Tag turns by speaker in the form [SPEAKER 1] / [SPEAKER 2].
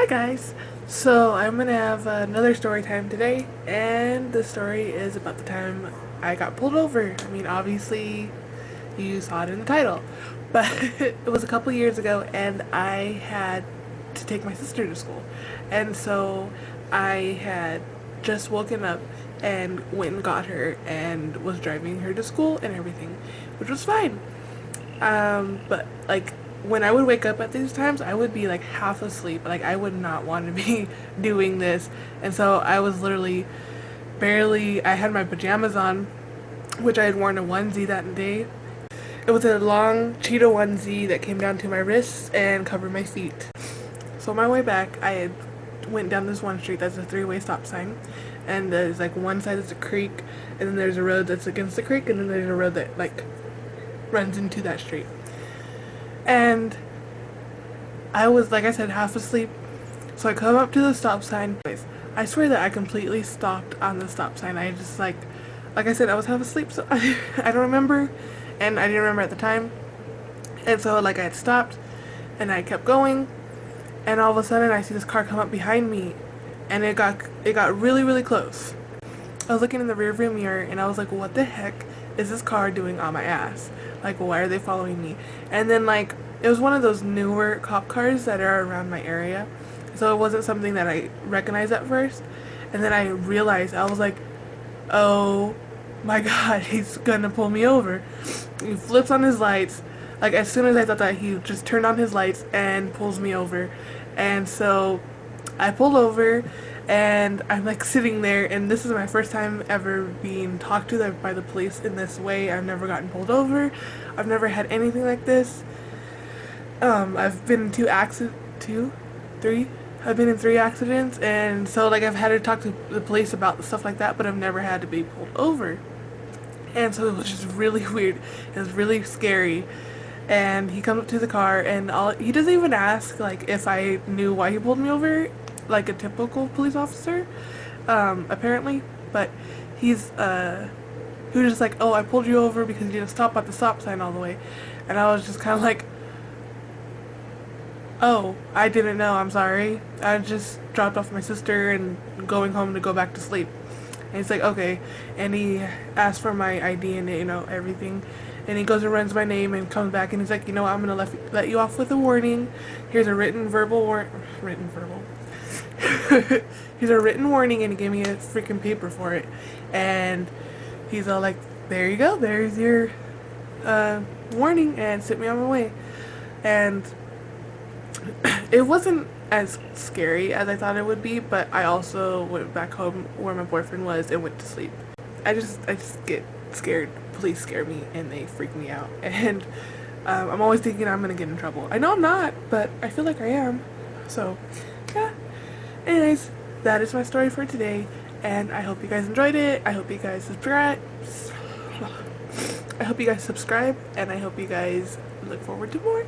[SPEAKER 1] Hi guys! So I'm gonna have another story time today, and the story is about the time I got pulled over. I mean, obviously you saw it in the title, but it was a couple years ago and I had to take my sister to school. And so I had just woken up and went and got her and was driving her to school and everything, which was fine. But like when I would wake up at these times, I would be like half asleep. Like I would not want to be doing this. And so I was literally barely, I had my pajamas on, which I had worn a onesie that day. It was a long cheetah onesie that came down to my wrists and covered my feet. So on my way back, I had went down this one street that's a three-way stop sign, and there's like one side that's a creek, and then there's a road that's against the creek, and then there's a road that like runs into that street. And I was, like I said, half asleep, so I come up to the stop sign. I swear that I completely stopped on the stop sign. I just like I said, I was half asleep, so I don't remember, and I didn't remember at the time. And so like I had stopped and I kept going, and all of a sudden I see this car come up behind me, and it got really close. I was looking in the rearview mirror and I was like, what the heck is this car doing on my ass? Like, why are they following me? And then like it was one of those newer cop cars that are around my area, so it wasn't something that I recognized at first. And then I realized, I was like, oh my god, he's gonna pull me over. He flips on his lights. Like as soon as I thought that, he just turned on his lights and pulls me over. And so I pulled over and I'm like sitting there, and this is my first time ever being talked to by the police in this way. I've never gotten pulled over. I've never had anything like this. I've been in I've been in 3 accidents, and so like I've had to talk to the police about stuff like that, but I've never had to be pulled over. And so it was just really weird. It was really scary. And he comes up to the car, and he doesn't even ask like if I knew why he pulled me over, like a typical police officer, apparently. But he was just like, oh, I pulled you over because you didn't stop at the stop sign all the way. And I was just kind of like, oh, I didn't know, I'm sorry. I just dropped off my sister and going home to go back to sleep. And he's like, okay. And he asked for my ID and, you know, everything. And he goes and runs my name and comes back and he's like, you know, I'm going to let you off with a warning. Here's a written verbal. Here's a written warning, and he gave me a freaking paper for it. And he's all like, there you go, there's your warning, and sent me on my way. And it wasn't as scary as I thought it would be, but I also went back home where my boyfriend was and went to sleep. I just get scared. Police scare me and they freak me out, and I'm always thinking I'm gonna get in trouble. I know I'm not, but I feel like I am. So yeah, anyways, that is my story for today, and I hope you guys enjoyed it. I hope you guys subscribe, and I hope you guys look forward to more.